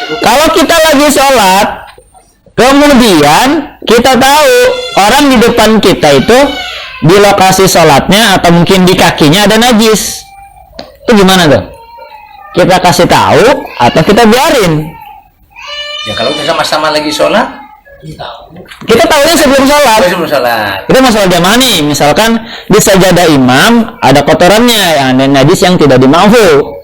Kalau kita lagi sholat, kemudian kita tahu orang di depan kita itu di lokasi sholatnya atau mungkin di kakinya ada najis, itu gimana tuh? Kita kasih tahu atau kita biarin? Ya kalau kita sama-sama lagi sholat, Kita tahunya sebelum sholat. sebelum sholat. Kita masalah jamaah nih, misalkan di sajadah imam ada kotorannya, yang ada najis yang tidak dimaufu.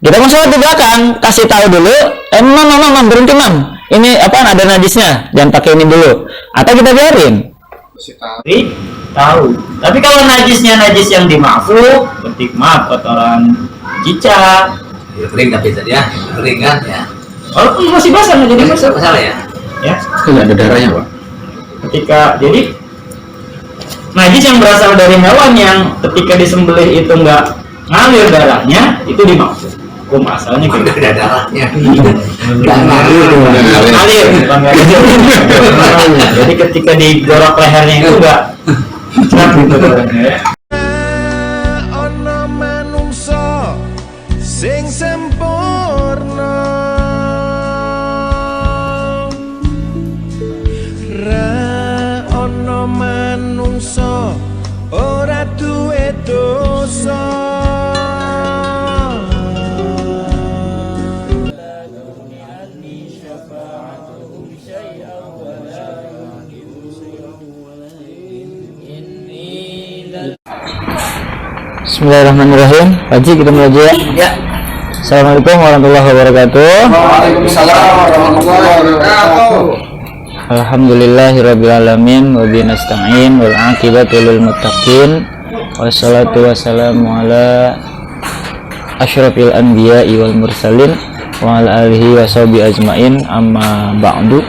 Kita mau sholat di belakang, kasih tahu dulu, mam, berhenti mam. Ini apa? Ada najisnya, jangan pakai ini dulu. Atau kita biarin? Tahu. Tapi kalau najisnya najis yang dimaufu, ketik maaf kotoran cicak. Ya, kering tapi tadi ya, kering kan ya. Walaupun masih basah nggak jadi Masalah ya. ya. Tidak ada darahnya, Pak. Ketika jadi najis yang berasal dari hewan yang ketika disembelih itu nggak ngalir darahnya, itu dimaufu. Hukum asalnya Nggak gitu. ada darahnya. Ngalir, bukan nggak ada. Jadi ketika digorok lehernya itu nggak cerak gitu darahnya ya. Ana manungsa sing sempurna, ra ana manungsa ora duwe dosa. Bismillahirrahmanirrahim. Haji kita mulai aja ya. Ya. Assalamualaikum warahmatullahi wabarakatuh. Waalaikumsalam warahmatullahi wabarakatuh. Alhamdulillahirabbil alamin wa bihi nasta'in wal 'aqibatu lil muttaqin. Wassalatu wassalamu ala asyrafil anbiya'i wal mursalin wa ala alihi washabihi ajmain, amma ba'du.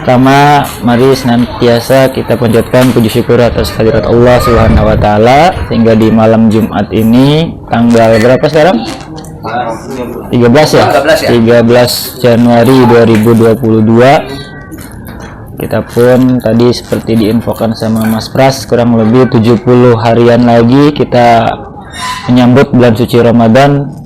Pertama, mari senantiasa kita panjatkan puji syukur atas kehadirat Allah Subhanahu wa taala sehingga di malam Jumat ini tanggal berapa sekarang? 13 ya? 13 Januari 2022. Kita pun tadi seperti diinfokan sama Mas Pras, kurang lebih 70 harian lagi kita menyambut bulan suci Ramadan.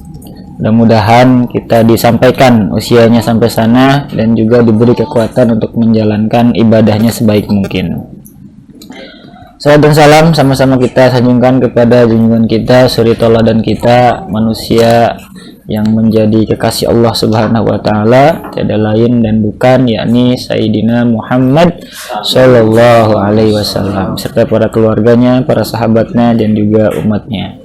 Mudah-mudahan kita disampaikan usianya sampai sana dan juga diberi kekuatan untuk menjalankan ibadahnya sebaik mungkin. Salam dan salam sama-sama kita sanjungkan kepada junjungan kita, suri tauladan kita, manusia yang menjadi kekasih Allah Subhanahu wa taala, tiada lain dan bukan yakni Sayyidina Muhammad sallallahu alaihi wasallam serta para keluarganya, para sahabatnya dan juga umatnya.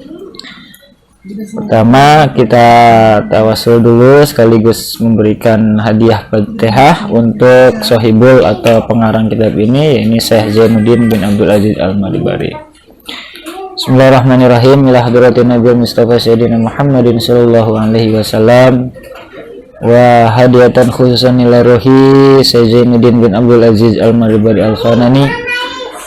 Pertama kita tawasul dulu sekaligus memberikan hadiah Fatihah untuk sohibul atau pengarang kitab ini, yakni Syekh Zainuddin bin Abdul Aziz Al-Madibari. Bismillahirrahmanirrahim. Ila hadratin Nabi Mustafa Sayyidina Muhammadin sallallahu alaihi wasallam wa hadiyatan khususan ila ruhi Syekh Zainuddin bin Abdul Aziz Al-Madibari Al-Khanani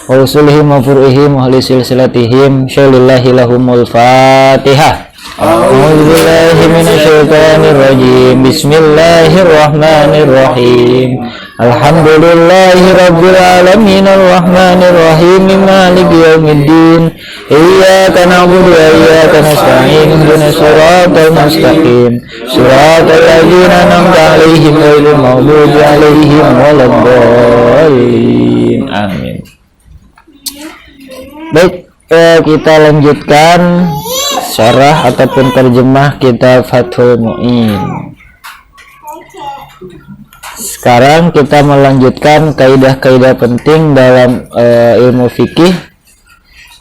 wa usulihim wa furu'ihim wa ahli silsilatihim syalillahi lahumul Fatihah. A'udzubillahi minasyaitonirrajim. Bismillahirrahmanirrahim. Alhamdulillahi rabbil alamin arrahmanir rahim maliki yaumiddin. Iyyaka na'budu wa iyyaka nasta'in ihdinas siratal mustaqim siratal ladzina an'amta 'alaihim ghairil maghdubi 'alaihim waladdallin. Amin. Baik, kita lanjutkan syarah ataupun terjemah kitab Fathul Mu'in. Sekarang kita melanjutkan kaidah-kaidah penting dalam ilmu fikih.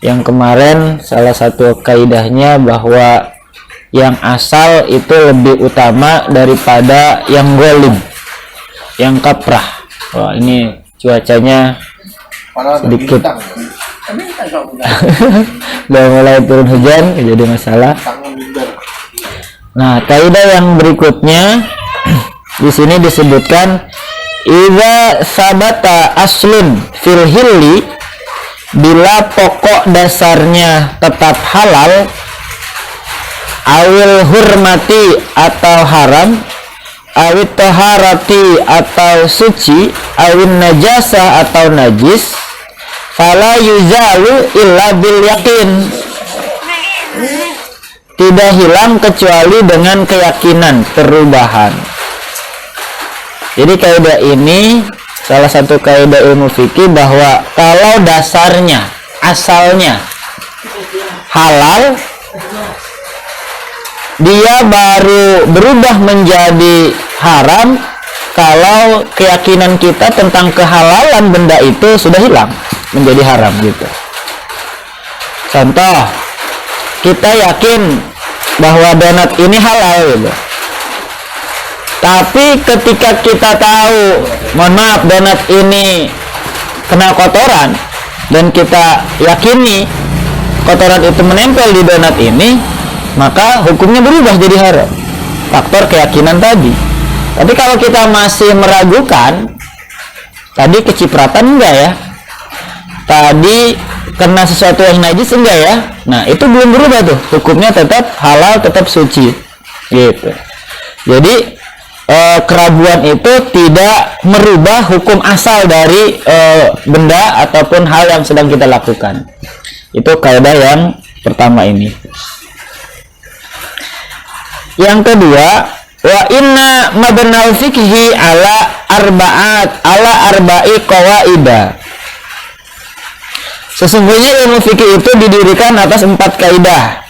Yang kemarin salah satu kaidahnya bahwa yang asal itu lebih utama daripada yang ghalib, yang kaprah. Wah, ini cuacanya sedikit udah mulai turun hujan, jadi masalah. Nah, kaidah yang berikutnya di sini disebutkan idza sabata aslun fil hilli, bila pokok dasarnya tetap halal, awil hurmati atau haram, awit taharati atau suci, awin najasa atau najis, fala yuzalu illa bil yakin, tidak hilang kecuali dengan keyakinan perubahan. Jadi kaidah ini salah satu kaidah ilmu fikih bahwa kalau dasarnya asalnya halal, dia baru berubah menjadi haram kalau keyakinan kita tentang kehalalan benda itu sudah hilang menjadi haram gitu. Contoh, kita yakin bahwa donat ini halal gitu. Tapi ketika kita tahu, mohon maaf, donat ini kena kotoran dan kita yakini kotoran itu menempel di donat ini, maka hukumnya berubah jadi haram. Faktor keyakinan tadi. Tapi kalau kita masih meragukan, tadi kecipratan enggak ya? Tadi kena sesuatu yang najis enggak ya? Nah, itu belum berubah tuh. Hukumnya tetap halal, tetap suci. Gitu. Jadi keraguan itu tidak merubah hukum asal dari benda ataupun hal yang sedang kita lakukan. Itu kaidah yang pertama ini. Yang kedua, wa inna mabnal fikhi ala arba'i qawaida. Sesungguhnya ilmu fikih itu didirikan atas 4 kaidah.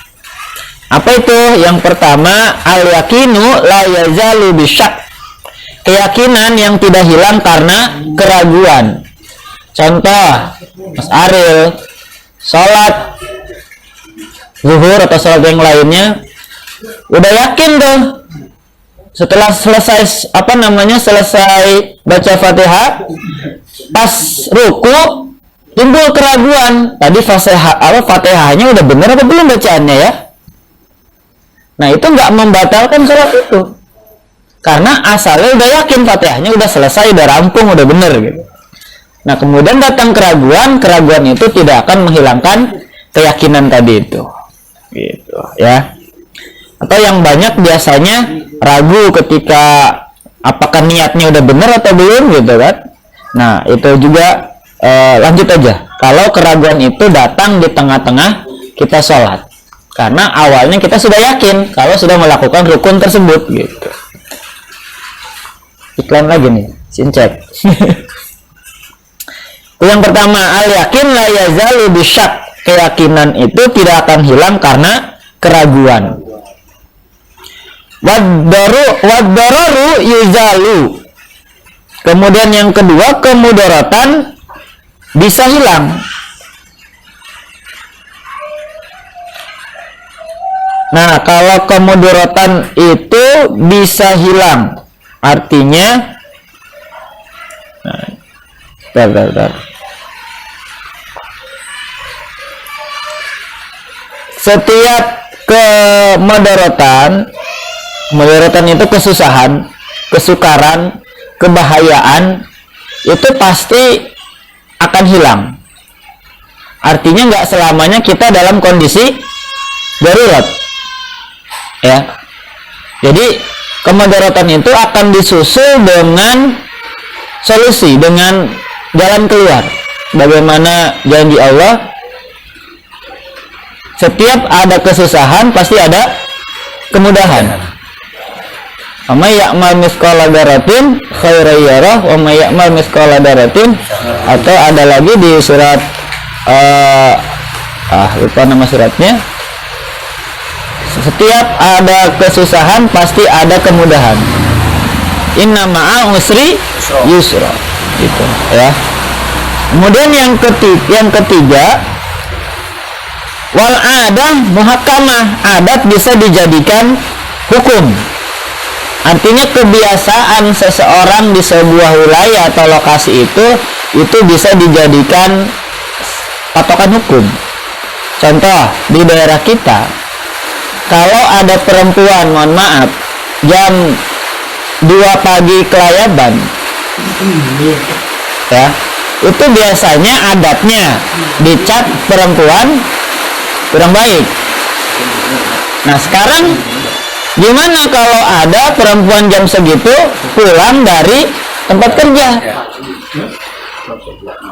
Apa itu? Yang pertama, al-yakinu la yazalu bisyak. Keyakinan yang tidak hilang karena keraguan. Contoh, Mas Ariel sholat zuhur atau sholat yang lainnya udah yakin tuh, setelah selesai selesai baca Fatihah, pas ruku timbul keraguan, tadi Fatihahnya udah bener apa belum bacaannya ya. Nah, itu nggak membatalkan sholat itu, karena asalnya udah yakin Fatihahnya udah selesai, udah rampung, udah bener gitu. Nah, kemudian datang keraguan itu tidak akan menghilangkan keyakinan tadi itu, gitu ya. Atau yang banyak biasanya ragu ketika apakah niatnya udah bener atau belum gitu kan. Nah, itu juga lanjut aja. Kalau keraguan itu datang di tengah-tengah kita sholat, karena awalnya kita sudah yakin kalau sudah melakukan rukun tersebut gitu. Iklan lagi nih, sincek. Yang pertama, al yakin la yazalu bisyak. Keyakinan itu tidak akan hilang karena keraguan. Wad-dararu yuzalu. Kemudian yang kedua, kemudaratan bisa hilang. Nah, kalau kemudaratan itu bisa hilang, artinya setiap kemudaratan itu kesusahan, kesukaran, kebahayaan itu pasti akan hilang. Artinya nggak selamanya kita dalam kondisi darurat ya. Jadi kemudaratan itu akan disusul dengan solusi, dengan jalan keluar. Bagaimana janji Allah, setiap ada kesusahan pasti ada kemudahan. Wa may ya'mal mithqala dzarratin khairan yarah wa may ya'mal mithqala dzarratin. Atau ada lagi di surat lupa nama suratnya. Setiap ada kesusahan pasti ada kemudahan. Inna ma'al usri yusra. Gitu ya. Kemudian yang ketiga, wal adah muhakkamah. Adat bisa dijadikan hukum. Artinya kebiasaan seseorang di sebuah wilayah atau lokasi itu bisa dijadikan patokan hukum. Contoh, di daerah kita, kalau ada perempuan, mohon maaf, jam 2 pagi kelayaban ya, itu biasanya adatnya dicap perempuan kurang baik. Nah, sekarang gimana kalau ada perempuan jam segitu pulang dari tempat kerja?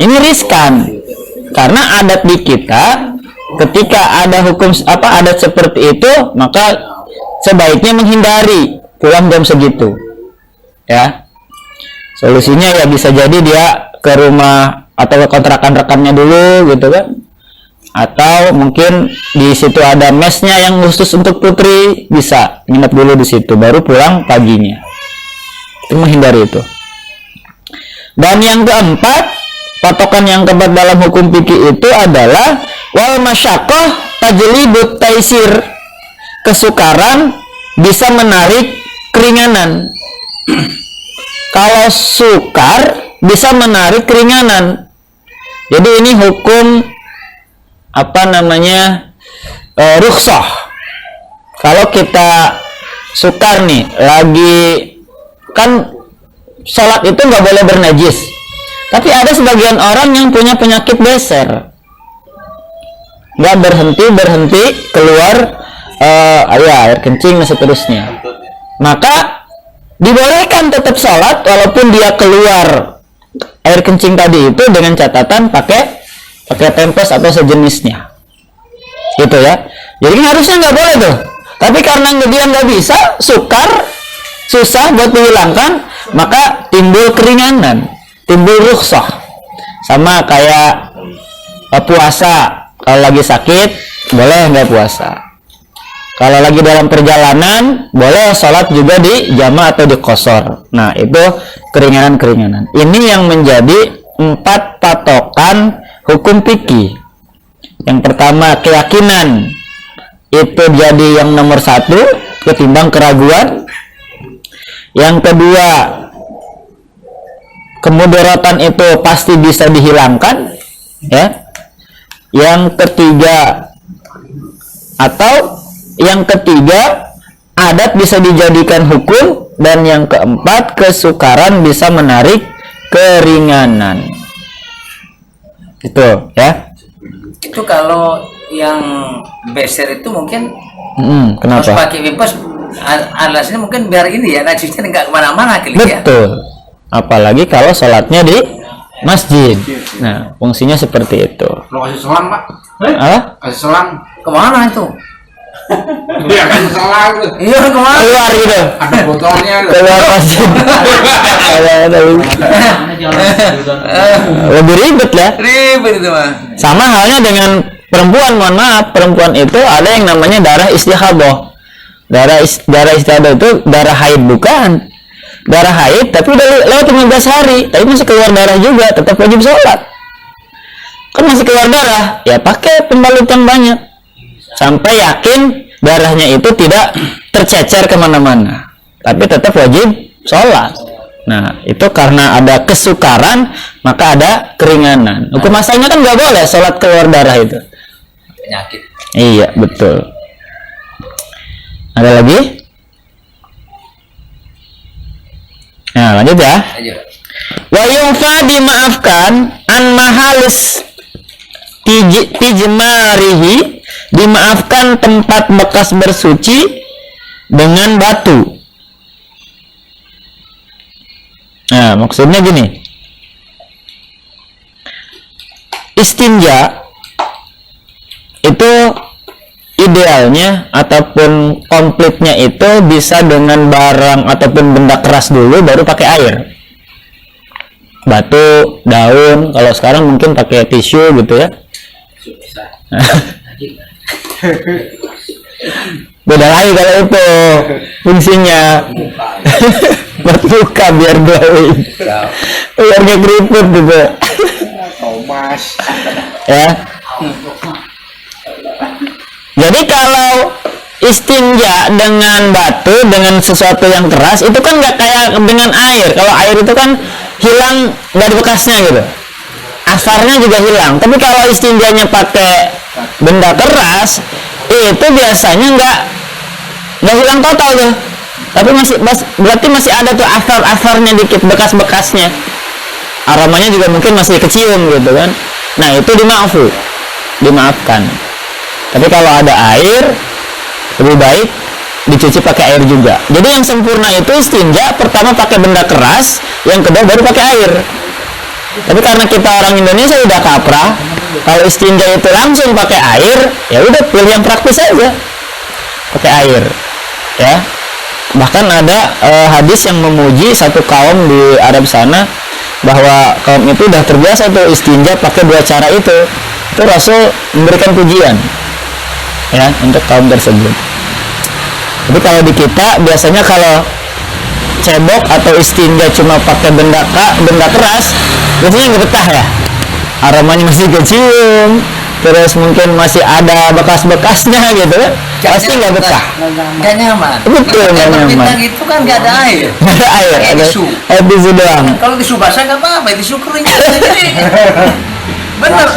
Ini riskan, karena adat di kita ketika ada hukum adat seperti itu, maka sebaiknya menghindari pulang jam segitu. Ya. Solusinya ya bisa jadi dia ke rumah atau ke kontrakan rekannya dulu gitu kan. Atau mungkin di situ ada mesnya yang khusus untuk putri, bisa nginep dulu di situ baru pulang paginya. Itu menghindari itu. Dan yang keempat, patokan yang keempat dalam hukum fikih itu adalah wal masyaqqah tajlibut taisir. Kesukaran bisa menarik keringanan. Kalau sukar bisa menarik keringanan. Jadi ini hukum rukhsah. Kalau kita sukar nih, lagi kan sholat itu nggak boleh bernajis. Tapi ada sebagian orang yang punya penyakit beser, nggak berhenti keluar air kencing dan seterusnya. Maka dibolehkan tetap sholat walaupun dia keluar air kencing tadi itu dengan catatan pakai tempes atau sejenisnya, gitu ya. Jadi harusnya nggak boleh tuh. Tapi karena dia nggak bisa, sukar, susah buat dihilangkan, maka timbul keringanan, timbul rukhsah. Sama kayak puasa, kalau lagi sakit boleh nggak puasa. Kalau lagi dalam perjalanan boleh sholat juga di jama atau di qashar. Nah itu keringanan-keringanan. Ini yang menjadi 4 patokan hukum fikih. Yang pertama keyakinan, itu jadi yang nomor 1 ketimbang keraguan. Yang kedua, kemudaratan itu pasti bisa dihilangkan, ya. Yang ketiga, adat bisa dijadikan hukum, dan yang keempat, kesukaran bisa menarik keringanan. Itu, ya. Itu kalau yang beser itu mungkin kenapa? harus pakai wimpers, alasnya mungkin biar ini ya, najisnya nggak kemana-mana kali ya. Betul. Apalagi kalau sholatnya di masjid. Nah, fungsinya seperti itu. Lo kasih selang, Pak? Kasih selang. Kemana itu? Iya kan selang tuh. Iya, kemana? Keluar gitu. Ada botolnya loh. Keluar masjid. Lebih ribet ya. Ribet itu mah. Sama halnya dengan perempuan, mohon maaf, perempuan itu ada yang namanya darah istihadah. Darah istihadah itu darah haid, bukan darah haid, tapi udah lewat 15 hari, tapi masih keluar darah juga, tetap wajib sholat. Kan masih keluar darah, ya pakai pembalut yang banyak sampai yakin darahnya itu tidak tercecer kemana-mana, tapi tetap wajib sholat. Nah, itu karena ada kesukaran, maka ada keringanan. Hukum asalnya kan nggak boleh sholat keluar darah itu. Penyakit. Iya, betul. Ada lagi? Nah, lanjut ya. Ayo. Wa yungfa dimaafkan an mahalis tijmarihi, dimaafkan tempat bekas bersuci dengan batu. Nah, maksudnya gini. Istinja itu idealnya ataupun komplitnya itu bisa dengan barang ataupun benda keras dulu baru pakai air. Batu, daun, kalau sekarang mungkin pakai tisu gitu ya. Beda lagi kalau itu fungsinya. Buat luka biar glowing. Biar gak keriput gitu. Thomas. Ya. Jadi kalau istinja dengan batu, dengan sesuatu yang keras, itu kan nggak kayak dengan air. Kalau air itu kan hilang, nggak ada bekasnya gitu, asarnya juga hilang. Tapi kalau istinjanya pakai benda keras, itu biasanya nggak hilang total tuh, tapi berarti masih ada tuh asar-asarnya dikit, bekas-bekasnya. Aromanya juga mungkin masih kecium gitu kan. Nah itu dimaafkan. Tapi kalau ada air, lebih baik dicuci pakai air juga. Jadi yang sempurna itu istinja pertama pakai benda keras, yang kedua baru pakai air. Tapi karena kita orang Indonesia udah kaprah, Kalau istinja itu langsung pakai air, ya udah pilih yang praktis aja, pakai air, ya. Bahkan ada hadis yang memuji satu kaum di Arab sana bahwa kaum itu udah terbiasa tuh istinja pakai dua cara itu. Itu Rasul memberikan pujian, ya, untuk kaum tersebut. Tapi kalau di kita biasanya kalau cebok atau istinja cuma pakai benda keras, biasanya nggak betah ya, aromanya masih kecium, terus mungkin masih ada bekas-bekasnya gitu kan, pasti nggak betah, nggak nyaman. betul, nggak nyaman. Bintang itu kan nggak ada air, Nggak ada air, Pakai ada tisu. air tisu doang. Kalau tisu basah nggak apa-apa, tisu kering jadi bener.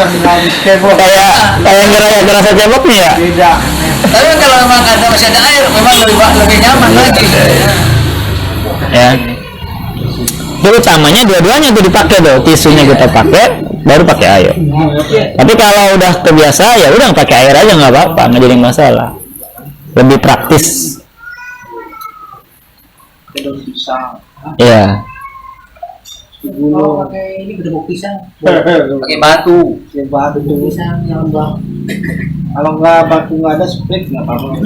Kayak ngerasa ceboknya ya. Tidak. Tapi kalau memang ada masih ada air, memang lebih nyaman lagi. Ya, itu utamanya dua-duanya tuh dipakai tuh, tisunya kita pakai, baru pakai air. Tapi kalau udah kebiasa ya udah pakai air aja, nggak apa-apa, nggak jadi masalah, lebih praktis. Ya, Pakai ini gedebok pisang, pakai batu. Pisang yang bang. Kalau nggak batu nggak ada split nggak apa-apa.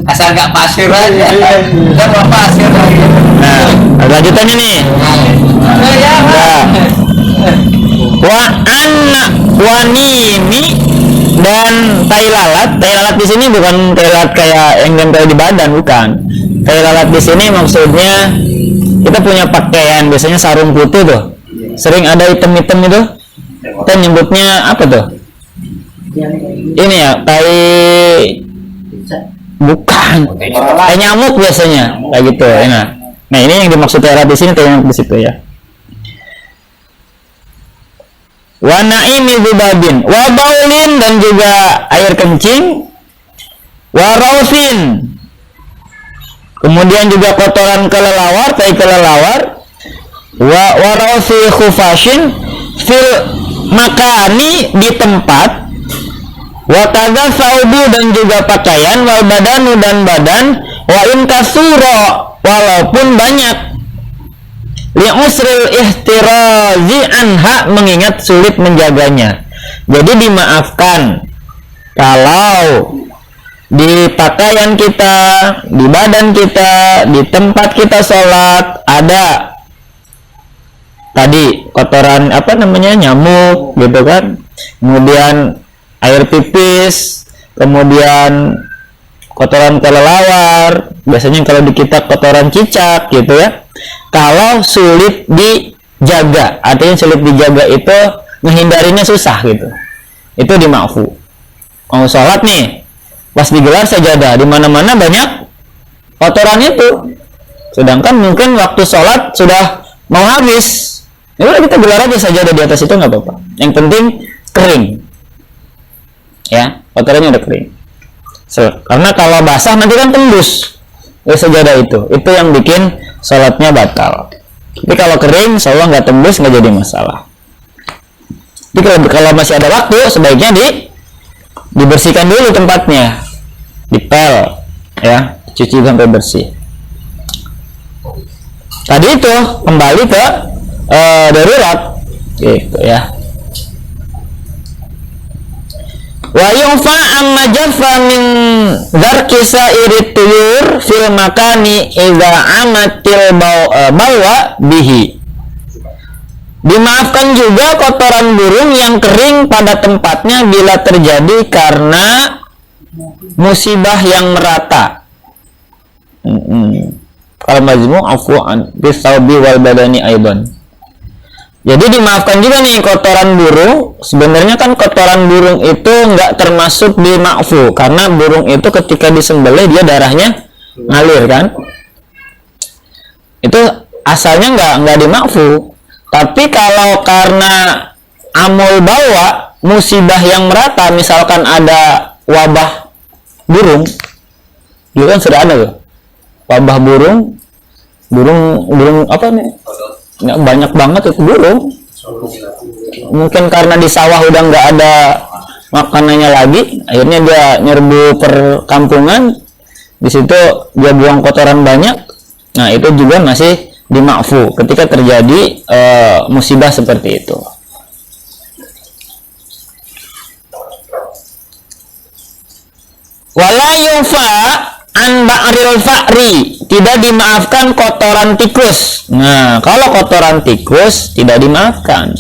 Asal nggak pasir aja, dan mau pasir lagi. nah lanjutannya nih. Ya. Wanimi dan tai lalat di sini bukan tai lalat kayak yang nempel di badan, bukan. Tai lalat di sini maksudnya kita punya pakaian biasanya sarung putih tuh, sering ada item-item itu, kita nyebutnya apa tuh? Ini ya, tai bukan, tai nyamuk biasanya kayak gitu. Nah ini yang dimaksud tai lalat di sini, tai nyamuk di situ ya. Wa naimi dzubabin wa baulin, dan juga air kencing, wa raufin, kemudian juga kotoran kelelawar, tai kelelawar, wa raufi khufashin fil makani, di tempat, wa kadza saubu, dan juga pakaian, wal badanu, dan badan, wa in kasura, walaupun banyak, li'usril ihtirazi anha, mengingat sulit menjaganya. Jadi dimaafkan kalau di pakaian kita, di badan kita, di tempat kita sholat ada tadi kotoran apa namanya, nyamuk gitu kan, kemudian air pipis, kemudian kotoran kelelawar, biasanya kalau di kita kotoran cicak gitu ya. Kalau sulit dijaga, artinya sulit dijaga itu menghindarinya susah gitu, itu dimaafu. Mau sholat nih, pas digelar sajadah, di mana-mana banyak kotoran itu, sedangkan mungkin waktu sholat sudah mau habis, ya udah kita gelar aja sajadah di atas itu, nggak apa-apa. Yang penting kering, ya, kotorannya udah kering. Karena kalau basah nanti kan tembus ke sajadah itu yang bikin sholatnya batal. Tapi kalau kering, insyaallah nggak tembus, nggak jadi masalah. Jadi kalau masih ada waktu, sebaiknya dibersihkan dulu tempatnya, dipel, ya, cuci sampai bersih. Tadi itu kembali ke darurat, gitu ya. Wa yufa amma jaffa min dzarki sairit tuyur fil makani idza amatil balwa bihi. Dimaafkan juga kotoran burung yang kering pada tempatnya bila terjadi karena musibah yang merata. Kalau majmu afwan bisawbi wal badani aidan. Jadi dimaafkan juga nih kotoran burung. Sebenarnya kan kotoran burung itu nggak termasuk di ma'fu, karena burung itu ketika disembelih dia darahnya ngalir kan. Itu asalnya nggak di ma'fu. Tapi kalau karena amul bawa, musibah yang merata, misalkan ada wabah burung, itu kan sudah ada tuh. Wabah burung apa nih? Nggak banyak banget itu burung. Mungkin karena di sawah udah nggak ada makanannya lagi, akhirnya dia nyerbu perkampungan, di situ dia buang kotoran banyak. Nah itu juga masih dima'fu ketika terjadi musibah seperti itu. Wala yufa an ba'ril fa'ri, tidak dimaafkan kotoran tikus. Nah, kalau kotoran tikus tidak dimaafkan.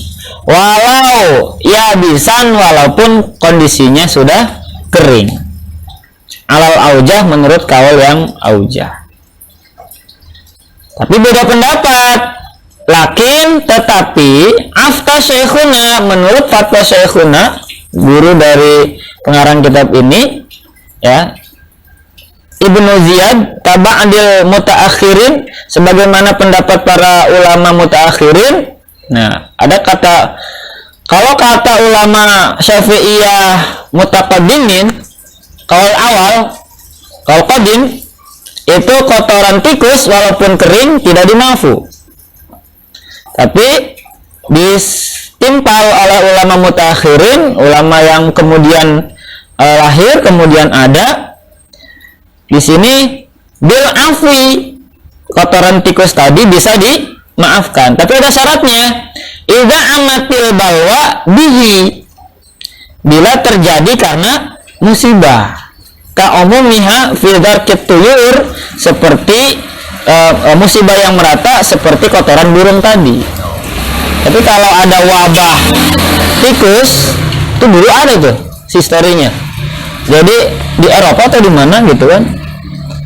Walau yabisan, walaupun kondisinya sudah kering. Alal aujah, menurut kaul yang aujah. Tapi beda pendapat. Lakin tetapi afta syekhuna, menurut fatwa syekhuna, guru dari pengarang kitab ini, ya, Ibnu Ziyad taba'adil mutaakhirin, sebagaimana pendapat para ulama mutaakhirin. Nah, ada kata, kalau kata ulama Syafi'iyah mutaqaddimin, kaul awal, kaul qadim, itu kotoran tikus walaupun kering tidak dima'fu. Tapi ditimpal oleh ulama mutaakhirin, ulama yang kemudian lahir kemudian ada di sini, bil afwi, kotoran tikus tadi bisa dimaafkan, tapi ada syaratnya. Idza amatil balwa bihi, bila terjadi karena musibah, ka umumiha fi dzarkit tuyur, seperti musibah yang merata seperti kotoran burung tadi. Tapi kalau ada wabah tikus, itu dulu ada tuh historinya. Jadi di Eropa atau di mana gitu kan,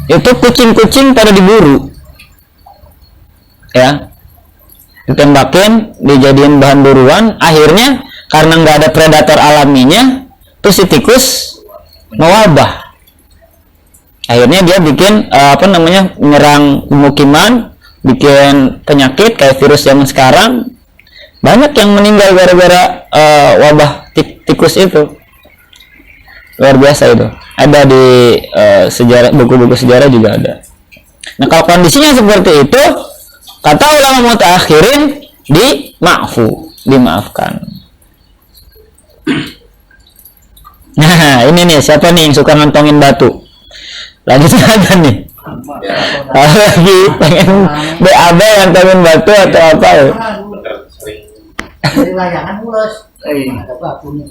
itu kucing-kucing pada diburu, ya, ditembakin, dijadiin bahan buruan. Akhirnya karena nggak ada predator alaminya, tuh si tikus mewabah. Akhirnya dia bikin menyerang pemukiman, bikin penyakit kayak virus zaman sekarang. Banyak yang meninggal gara-gara wabah tikus itu. Luar biasa itu. Ada di sejarah, buku-buku sejarah juga ada. Nah, kalau kondisinya seperti itu, kata ulama mutaakhirin, dimaafkan. Nah, ini nih, siapa nih yang suka ngantongin batu? Lanjut aja nih. Kalau lagi pengen BAB ngantongin batu atau apa ya? Dari layangan mulus. Ada bakunya.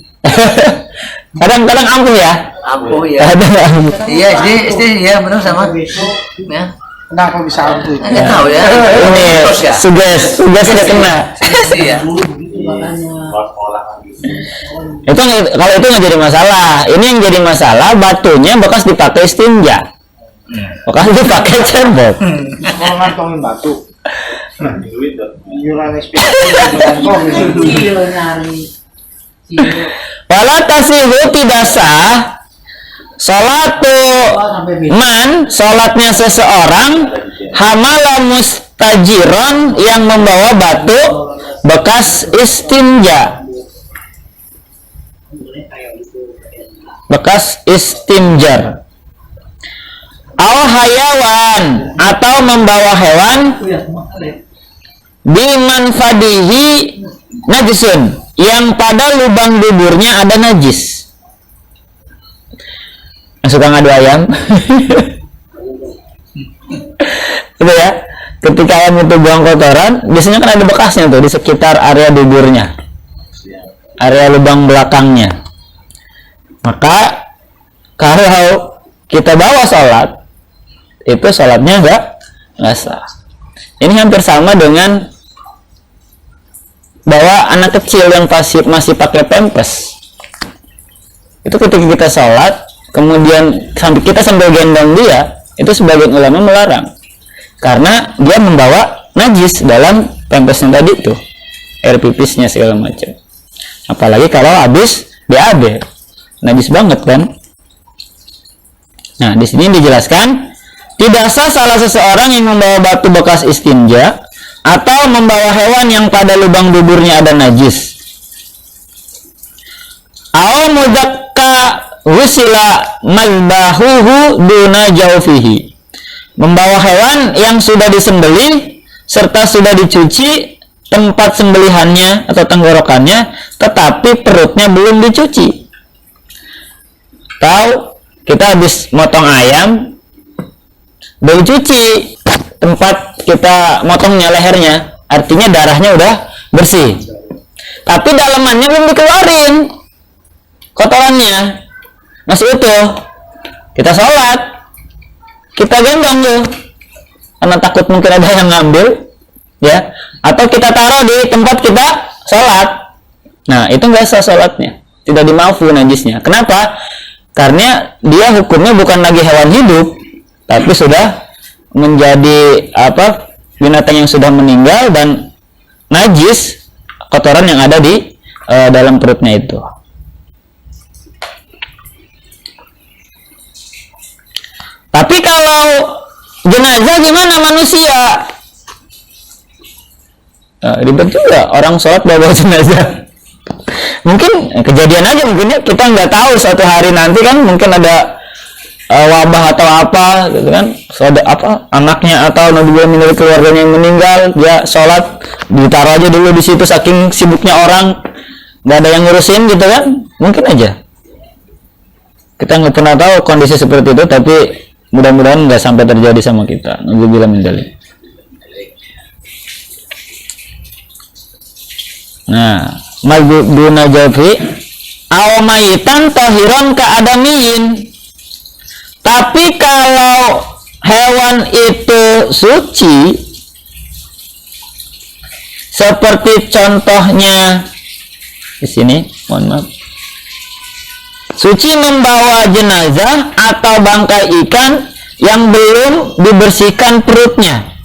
Kadang-kadang ampuh ya. Ampuh ya. Kadang Iya, SD ya benar sama. Ya. Kenapa bisa ampuh? Nggak tahu ya. ini Terus ya. sudah sudah kena. Iya. Itu kalau itu nggak jadi masalah. Ini yang jadi masalah, batunya bekas dipakai istinja, bekas dipakai cebok. Kalau ngantongin batu. Iuran SPP nyari. Wala tasihu, tidak sah salatu man, salatnya seseorang hamala mustajiron, yang membawa batu bekas istinja, bekas istinjar, al hayawan, atau membawa hewan bimanfadihi najisun, yang pada lubang duburnya ada najis. Suka ngadu ayam. Itu ya, ketika ayam itu buang kotoran, biasanya kan ada bekasnya tuh di sekitar area duburnya, area lubang belakangnya. Maka kalau kita bawa sholat, itu sholatnya nggak sah. Ini hampir sama dengan bawa anak kecil yang masih pakai pampers. Itu ketika kita sholat, kemudian kita sambil gendong dia, itu sebagian ulama melarang, karena dia membawa najis dalam pampesnya tadi tuh, air pipisnya segala macam. Apalagi kalau habis BAB, najis banget kan. Nah, di sini dijelaskan, tidak sah salah seseorang yang membawa batu bekas istinja atau membawa hewan yang pada lubang duburnya ada najis. Au mudakka wusila mazbahuhu duna jaufihi, membawa hewan yang sudah disembelih serta sudah dicuci tempat sembelihannya atau tenggorokannya, tetapi perutnya belum dicuci. Tahu, kita habis motong ayam, belum cuci tempat kita motongnya lehernya, artinya darahnya udah bersih. Tapi dalamannya belum dikeluarin, kotorannya masih utuh. Kita sholat, kita gendong tuh, karena takut mungkin ada yang ngambil, ya. Atau kita taruh di tempat kita sholat. Nah, itu nggak sah sholatnya, tidak dimaafu najisnya. Kenapa? Karena dia hukumnya bukan lagi hewan hidup, tapi sudah menjadi binatang yang sudah meninggal dan najis kotoran yang ada di dalam perutnya itu. Tapi kalau jenazah gimana manusia? Ribet juga orang sholat bawa jenazah. Mungkin kejadian aja, mungkin ya, kita nggak tahu suatu hari nanti kan mungkin ada wabah atau apa gitu kan, anaknya atau dari keluarganya yang meninggal, dia sholat ditaruh aja dulu di situ saking sibuknya orang, nggak ada yang ngurusin gitu kan, mungkin aja. Kita nggak pernah tahu kondisi seperti itu, tapi mudah-mudahan nggak sampai terjadi sama kita. Nauzubillah min dzalik. Nah, majduna jafi aw mayitan tahiron ka adamiyin. Tapi kalau hewan itu suci, seperti contohnya di sini, mohon maaf, suci membawa jenazah atau bangkai ikan yang belum dibersihkan perutnya.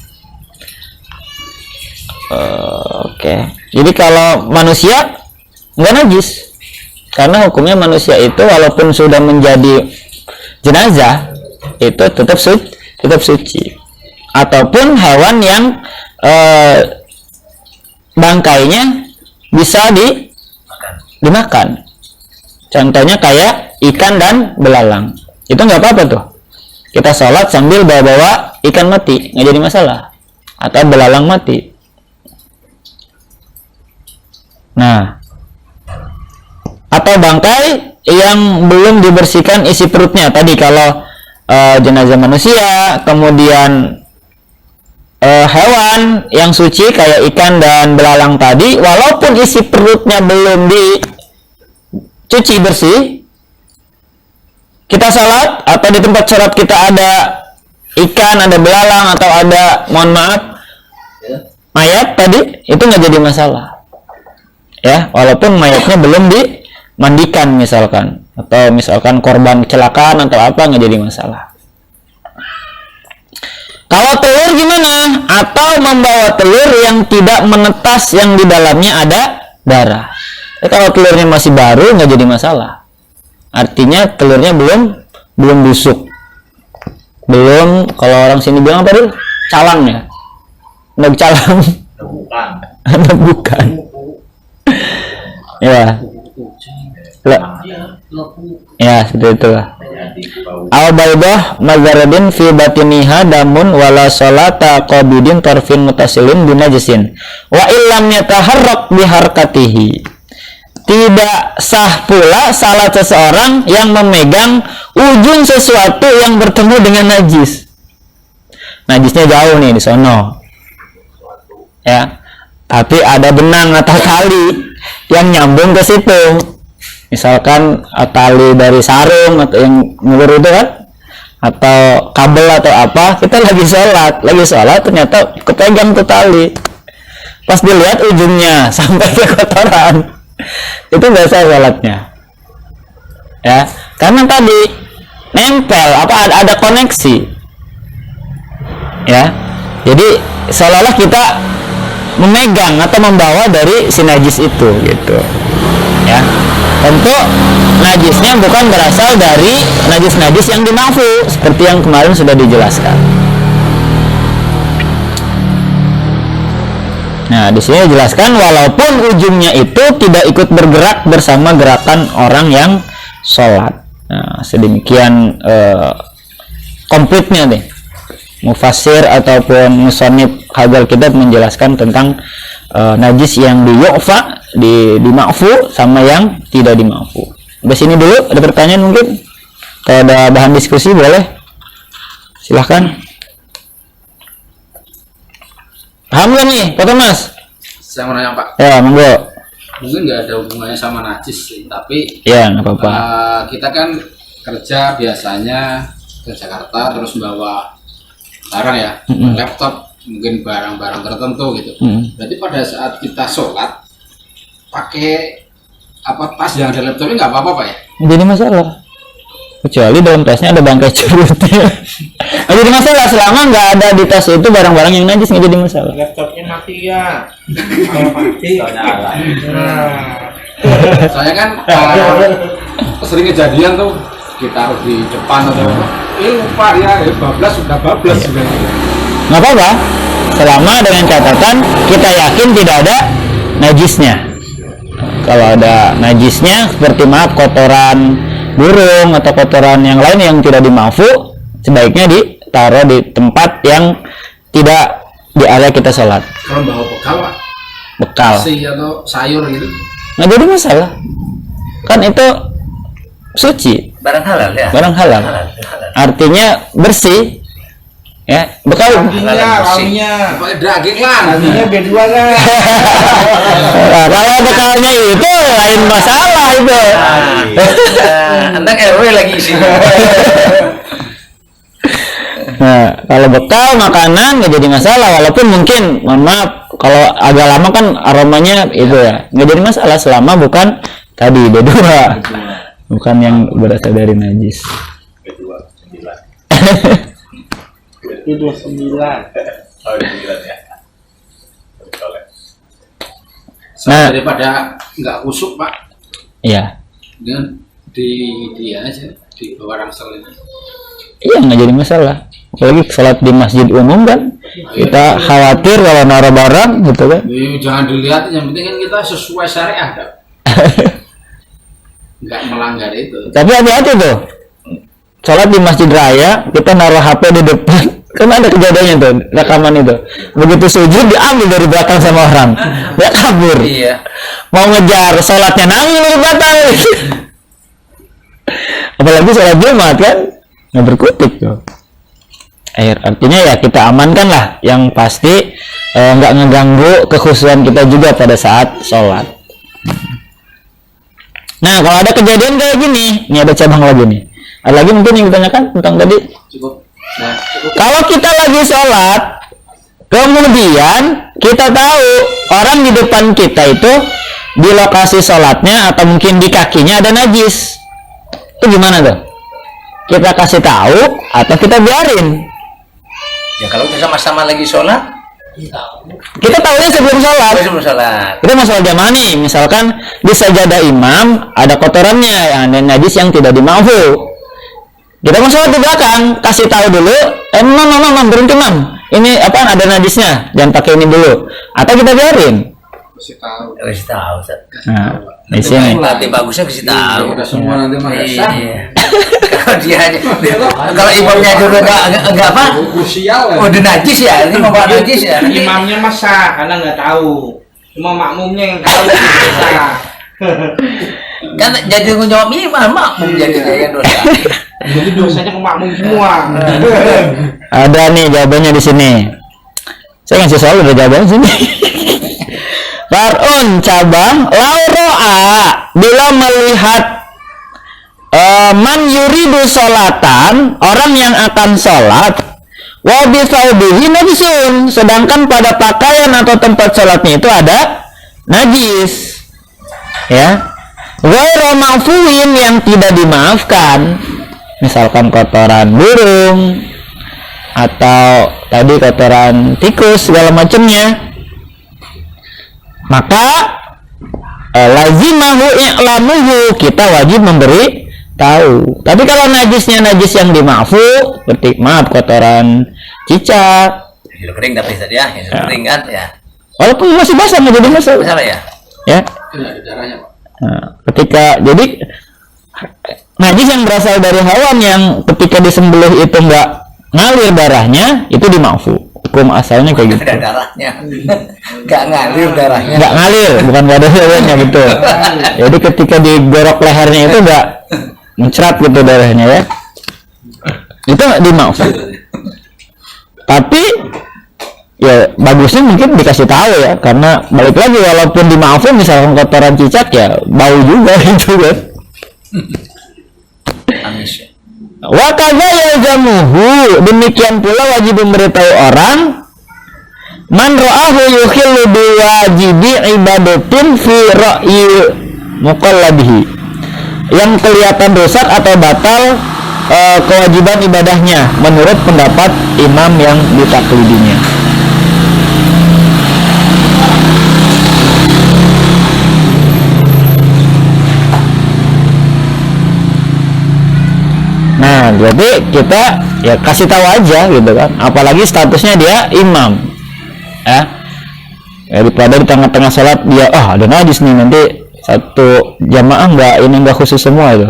Oke. Jadi kalau manusia nggak najis, karena hukumnya manusia itu walaupun sudah menjadi jenazah itu tetap suci. Ataupun hewan yang bangkainya bisa dimakan. Contohnya kayak ikan dan belalang. Itu nggak apa-apa tuh. Kita sholat sambil bawa-bawa ikan mati, nggak jadi masalah. Atau belalang mati. Nah, atau bangkai yang belum dibersihkan isi perutnya. Tadi kalau jenazah manusia, kemudian hewan yang suci kayak ikan dan belalang tadi, walaupun isi perutnya belum dicuci bersih, kita sholat atau di tempat sholat kita ada ikan, ada belalang, atau ada, mohon maaf, mayat tadi, itu nggak jadi masalah. Ya, walaupun mayatnya belum dimandikan misalkan, atau misalkan korban kecelakaan atau apa, nggak jadi masalah. Kalau telur gimana? Atau membawa telur yang tidak menetas, yang di dalamnya ada darah. Kalau telurnya masih baru, nggak jadi masalah. Artinya telurnya belum busuk, belum, kalau orang sini bilang apa dulu? Calang ya? Nggak calang? Bukan. Ya, ya seperti itulah. Al-baidah mazaradin fi batiniha damun wala salata qabidin tarfin mutasilin binajisin wa illam yataharrak biharkatihi. Tidak sah pula salat seseorang yang memegang ujung sesuatu yang bertemu dengan najis. Najisnya jauh nih di sono, ya, tapi ada benang atau tali yang nyambung ke situ, misalkan tali dari sarung atau yang ngulur itu kan, atau kabel atau apa. Kita lagi sholat ternyata kepegang tuh tali, pas dilihat ujungnya sampai ke kotoran, itu nggak sah sholatnya, ya, karena tadi nempel ada koneksi, ya. Jadi seolah-olah kita memegang atau membawa dari si najis itu gitu, ya. Tentu najisnya bukan berasal dari najis-najis yang dimaafu seperti yang kemarin sudah dijelaskan. Nah, di sini dijelaskan walaupun ujungnya itu tidak ikut bergerak bersama gerakan orang yang sholat. Nah, sedemikian komplitnya deh mufassir ataupun musannif Hadzal Kitab menjelaskan tentang najis yang diyu'fa, dima'fu, sama yang tidak dima'fu. Di sini dulu, ada pertanyaan mungkin? Kalau ada bahan diskusi boleh, silahkan. silakan nih, Pak Thomas. Saya mau nanya Pak, Ya, monggo. mungkin nggak ada hubungannya sama najis sih, tapi Ya, nggak apa-apa. kita kan kerja biasanya ke Jakarta terus bawa barang ya, laptop, mungkin barang-barang tertentu gitu. Berarti pada saat kita sholat pakai apa tas yang ada laptopnya nggak apa-apa Pak ya? Jadi masalah. Kecuali dalam tasnya ada bangkai curutnya. Nggak jadi masalah selama nggak ada di tas itu barang-barang yang najis, nggak jadi masalah. Laptopnya mati ya. Kalau mati. Saya kan sering kejadian tuh kita taruh di depan atau apa, lupa ya, bablas sudah bablas sudah. Nggak apa-apa. Selama dengan catatan kita yakin tidak ada najisnya. Kalau ada najisnya seperti maaf kotoran burung atau kotoran yang lain yang tidak dimaafu, sebaiknya ditaruh di tempat yang tidak di area kita sholat. Kalau bawa bekal Pak, Bekal nasi atau sayur gitu, nggak jadi masalah, kan itu suci, Barang halal ya. barang halal, Halal. artinya bersih ya. Bekal Rawinya. pakai daging lah. Rawinya B2 kan. Nah, kalau bekalnya itu lain masalah itu. Anda RW lagi sih. Nah, kalau bekal makanan nggak jadi masalah, walaupun mungkin mohon maaf kalau agak lama kan aromanya itu ya nggak jadi masalah selama bukan tadi B2, bukan yang berasal dari najis. Itu 29. Nah. Daripada nggak kusuk Pak, Iya, dengan di aja di bawah rangsel ini. iya nggak jadi masalah. Apalagi sholat di masjid umum kan, kita khawatir kalau naruh barang gitu kan. Jadi, jangan dilihat, yang penting kan kita sesuai syariat Pak. Nggak melanggar itu. Tapi hati-hati tuh, sholat di masjid raya kita naruh HP di depan, kan ada kejadiannya tuh, rekaman itu. Begitu sujud diambil dari belakang sama orang, dia kabur. Iya. Mau ngejar sholatnya nangis batal. Apalagi sholat Jumat kan nggak berkutik tuh. Artinya ya kita amankan lah, yang pasti nggak ngeganggu kekhususan kita juga pada saat sholat. Nah, kalau ada kejadian kayak gini, ini ada cabang lagi nih. Ada lagi mungkin yang ditanyakan tentang tadi. Cukup. Nah, cukup. Kalau kita lagi sholat, kemudian kita tahu orang di depan kita itu di lokasi sholatnya atau mungkin di kakinya ada najis, itu gimana tuh? Kita kasih tahu atau kita biarin? Ya kalau kita sama-sama lagi sholat, Kita tahunya sebelum sholat. sebelum sholat. Kita mau sholat jamaah nih, misalkan di sajadah imam ada kotorannya, ada najis yang tidak dimaafu. Kita mau sholat di belakang, kasih tahu dulu, mam, berhenti mam, ini apa ada najisnya, jangan pakai ini dulu. Atau kita biarin. Kasih tahu. Kasih tahu, Ustaz. Nah, di sini. Nanti bagusnya kasih tahu. Udah semua nanti mah Iya. Kalau dia aja, kalau imamnya dulu enggak apa? krusial ya. Oh, udah najis ya, ini mau bawa najis ya. Nanti Imamnya masa karena nggak tahu. Cuma makmumnya yang tahu. Masa. kan jadi jawab imam, makmum jadi yang dosa. Jadi dosanya ke makmum semua. Ada nih jawabannya di sini. Saya ngasih soal udah jawabannya sini. Farun cabang lauroa bila melihat man yuridu sholatan, orang yang akan sholat wa bi thawbihi najsun, sedangkan pada pakaian atau tempat sholatnya itu ada najis, ya, ghairu ma'fuin, yang tidak dimaafkan, misalkan kotoran burung atau tadi kotoran tikus segala macamnya, maka lazimahu i'lamuhu, kita wajib memberi tahu. Tapi kalau najisnya najis yang dimaafu, seperti maaf kotoran cicak, Itu kering tapi tadi ya, itu kering kan ya. walaupun masih basah nggak jadi masalah, Masalah ya. ya. Tidak ada darahnya, Pak. Nah, ketika jadi najis yang berasal dari hewan yang ketika disembelih itu nggak ngalir darahnya, itu dimaafu. Hukum asalnya kayak gitu. Ada darahnya. Enggak ngalir darahnya. Nggak ngalir, bukan nggak ada darahnya betul. Jadi ketika digorok lehernya itu nggak mencrat gitu darahnya, ya, itu nggak dimaafu. Tapi ya bagusnya mungkin dikasih tahu ya, karena balik lagi walaupun dimaafin misalkan kotoran cicak ya bau juga gitu kan. Amis ya. Wa kadza yalzamuhu, demikian pula wajib memberitahu orang man ra'ahu yukhillu biwajibi ibadatin fi ra'yi muqalladihi, yang kelihatan rusak atau batal kewajiban ibadahnya menurut pendapat imam yang ditaklidinya. Nah, jadi kita ya kasih tahu aja gitu kan, apalagi statusnya dia imam, ya. Daripada di tengah-tengah sholat dia, ada najis nih, nanti satu jamaah nggak khusus semua itu.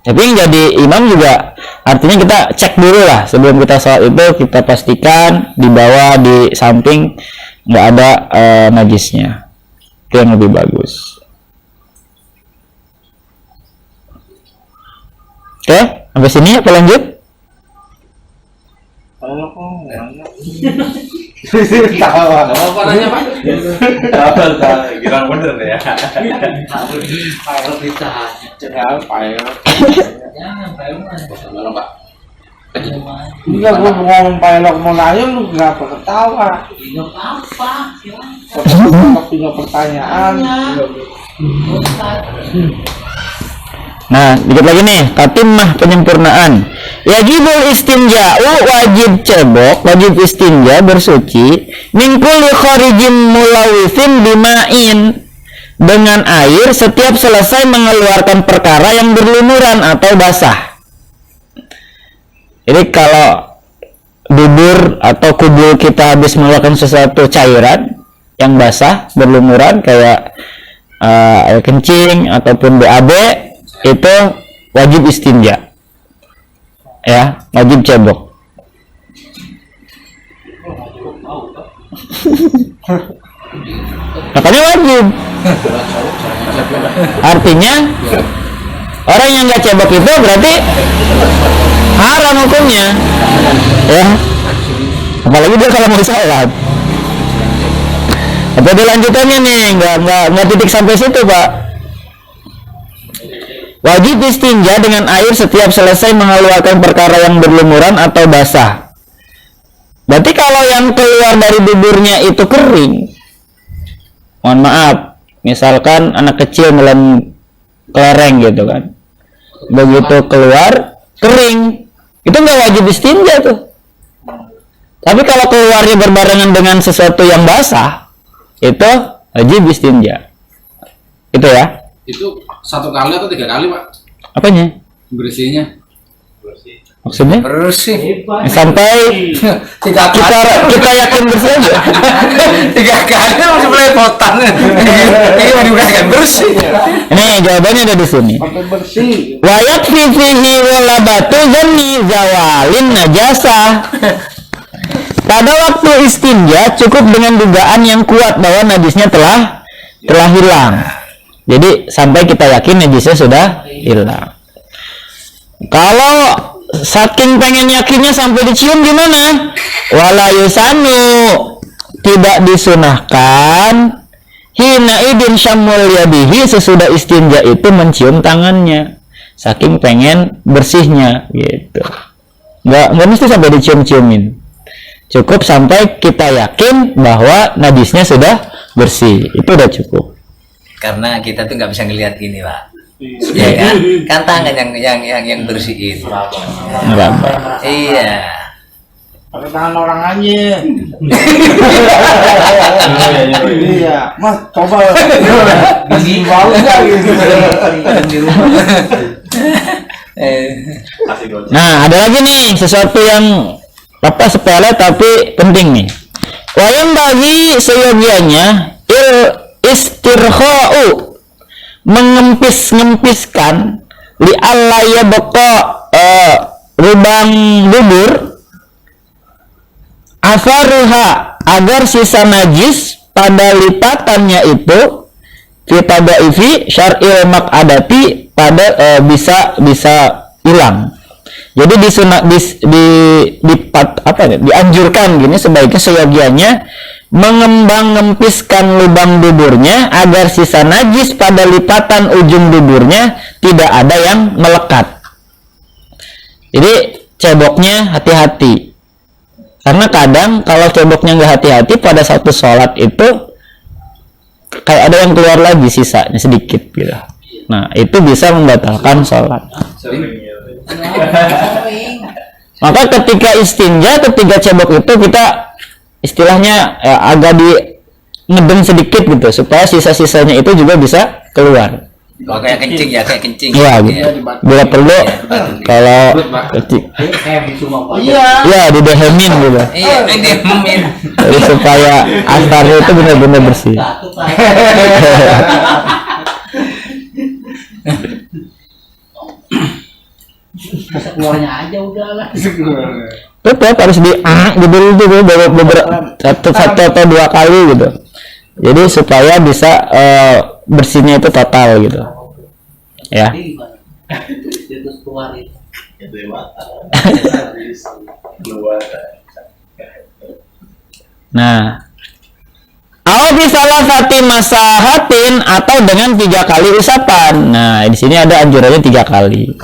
Tapi yang jadi imam juga artinya kita cek dulu lah sebelum kita sholat itu, kita pastikan di bawah, di samping nggak ada najisnya. Itu yang lebih bagus. Oke, sampai sini apa lanjut? Apa nanya Pak? Girang bener ya. Malam Pak. Enggak, gua ngomong pilot mau nanya lu kenapa ketawa? Enggak apa-apa. Punya pertanyaan. Nah, dikit lagi nih, tatimah penyempurnaan. Yajibul istinja'u, wajib cebok, wajib istinja bersuci min kulli kharijin mulawithin bima'in, dengan air setiap selesai mengeluarkan perkara yang berlumuran atau basah. Jadi kalau dubur atau kubul kita habis mengeluarkan sesuatu cairan yang basah berlumuran kayak air kencing ataupun BAB, itu wajib istinja, ya, wajib cebok. Makanya wajib. Artinya orang yang nggak cebok itu berarti haram hukumnya, ya. Apalagi dia kalau mau sholat. Apa dilanjutannya nih? Nggak titik sampai situ, Pak. Wajib istinja dengan air setiap selesai mengeluarkan perkara yang berlumuran atau basah. Berarti kalau yang keluar dari duburnya itu kering, mohon maaf, misalkan anak kecil menelan kelereng gitu kan, begitu keluar kering, itu nggak wajib istinja tuh. Tapi kalau keluarnya berbarengan dengan sesuatu yang basah, itu wajib istinja. Itu ya. Itu 1 kali atau 3 kali Pak? Apanya? Bersihnya. Maksudnya? Bersih. Sampai 3 kali. kita yakin bersih aja. 3 kali masih belepotan. Ini mau dikatakan bersih. Nih jawabannya ada di sini. Pakai bersih. Wayat fihi walabatu zanni zawalin najasa. Pada waktu istinja cukup dengan dugaan yang kuat bahwa najisnya telah hilang. Jadi sampai kita yakin najisnya sudah hilang. Kalau saking pengen yakinnya sampai dicium gimana? Wala yusanu, tidak disunahkan hina idin syamul yadihi, sesudah istinja itu mencium tangannya. Saking pengen bersihnya gitu. Nggak mesti sampai dicium-ciumin. Cukup sampai kita yakin bahwa najisnya sudah bersih. Itu udah cukup. Karena kita tuh nggak bisa ngelihat ini Pak, ya kan? Kan tangan yang bersihin. Meraba. Iya. Pakai tangan orang aja. Iya, Mas coba. Gigi bau enggak gitu. Nah, ada lagi nih sesuatu yang sepele tapi penting nih. Wayang bagi seyogianya istirkha'u, mengempis-ngempiskan li alla yabqa lubang dubur afaruha, agar sisa najis pada lipatannya itu fitadaifi syar'il maq'adati, pada bisa hilang. Jadi dianjurkan gini, sebaiknya seyogianya mengembang-ngempiskan lubang duburnya agar sisa najis pada lipatan ujung duburnya tidak ada yang melekat. Jadi ceboknya hati-hati, karena kadang kalau ceboknya nggak hati-hati pada satu sholat itu kayak ada yang keluar lagi sisanya sedikit gitu. Nah itu bisa membatalkan sholat. Maka ketika istinja, ketika cebok itu kita istilahnya agak ngedem sedikit gitu supaya sisa-sisanya itu juga bisa keluar. Oh, kayak kencing ya, kayak kencing. Iya, gitu. Bila perlu kalau kencing. Iya, didehemin gitu. Iya, didehemin. Jadi supaya astarnya itu benar-benar bersih. Keluarnya aja udah lah. Tetap harus dulu beberapa satu atau dua kali gitu. Jadi supaya bisa bersihnya itu total gitu. Ya. Terus keluar itu. Nah, au salah satu masahatin atau dengan 3 kali usapan. Nah, di sini ada anjurannya 3 kali.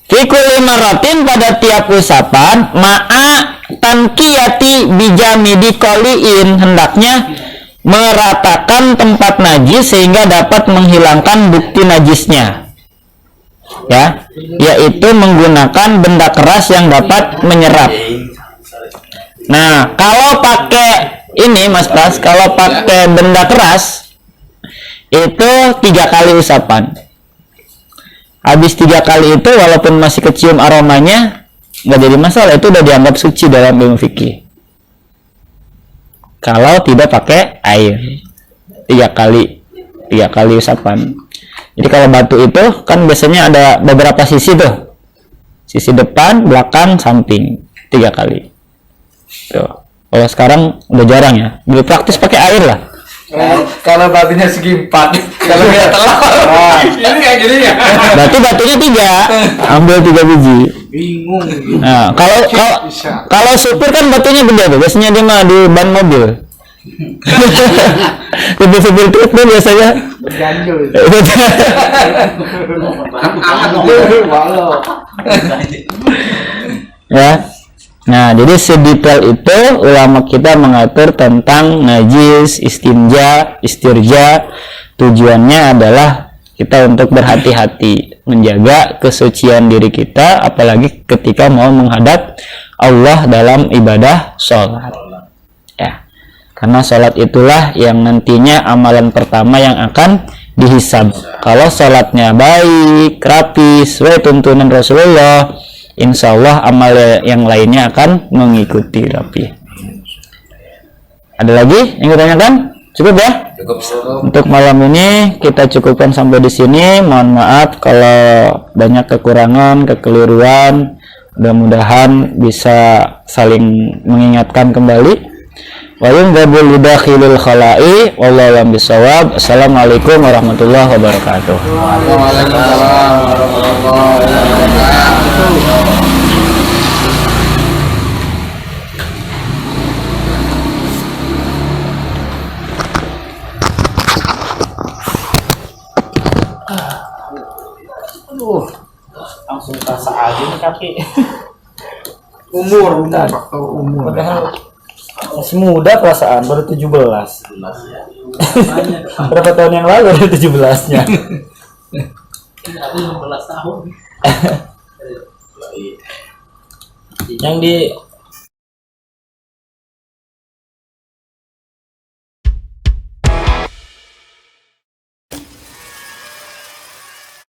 Fikul maratin pada tiap usapan ma'a tankiyati bijami dikoliin, hendaknya meratakan tempat najis sehingga dapat menghilangkan bukti najisnya, ya, yaitu menggunakan benda keras yang dapat menyerap. Nah kalau pakai ini Mas Pras, kalau pakai benda keras itu 3 kali usapan. Habis 3 kali itu walaupun masih kecium aromanya nggak jadi masalah, itu udah dianggap suci dalam ilmu fikih. Kalau tidak pakai air 3 kali usapan. Jadi kalau batu itu kan biasanya ada beberapa sisi tuh, sisi depan, belakang, samping 3 kali. Tuh. Kalau sekarang udah jarang ya, lebih praktis pakai air lah. Kalau batunya segi 4, kalau nggak telur, ini kayak gini ya. Berarti batunya 3, ambil 3 biji. Bingung. Nah, kalau supir kan batunya gede tuh, biasanya dia mah di ban mobil. Supir truk tuh biasanya. Berganjol. Ya. Nah, jadi sedetail itu ulama kita mengatur tentang najis, istinja, istirja. Tujuannya adalah kita untuk berhati-hati, menjaga kesucian diri kita, apalagi ketika mau menghadap Allah dalam ibadah sholat. Ya, karena sholat itulah yang nantinya amalan pertama yang akan dihisab. Kalau sholatnya baik, rapi, sesuai tuntunan Rasulullah, insya Allah amal yang lainnya akan mengikuti rapi. Ada lagi yang ditanyakan? Cukup ya? Cukup. Untuk malam ini kita cukupkan sampai di sini. Mohon maaf kalau banyak kekurangan, kekeliruan. Mudah-mudahan bisa saling mengingatkan kembali. Wa yunzabul lidakhilil khala'i wallahu a'lam bishawab. Assalamualaikum warahmatullahi wabarakatuh. Waalaikumsalam warahmatullahi wabarakatuh. Langsung terasa aja nih kaki. Umur, faktor umur. Padahal masih muda perasaan, baru 17. Berapa tahun yang lalu baru 17-nya? Aku 15 tahun. Yang di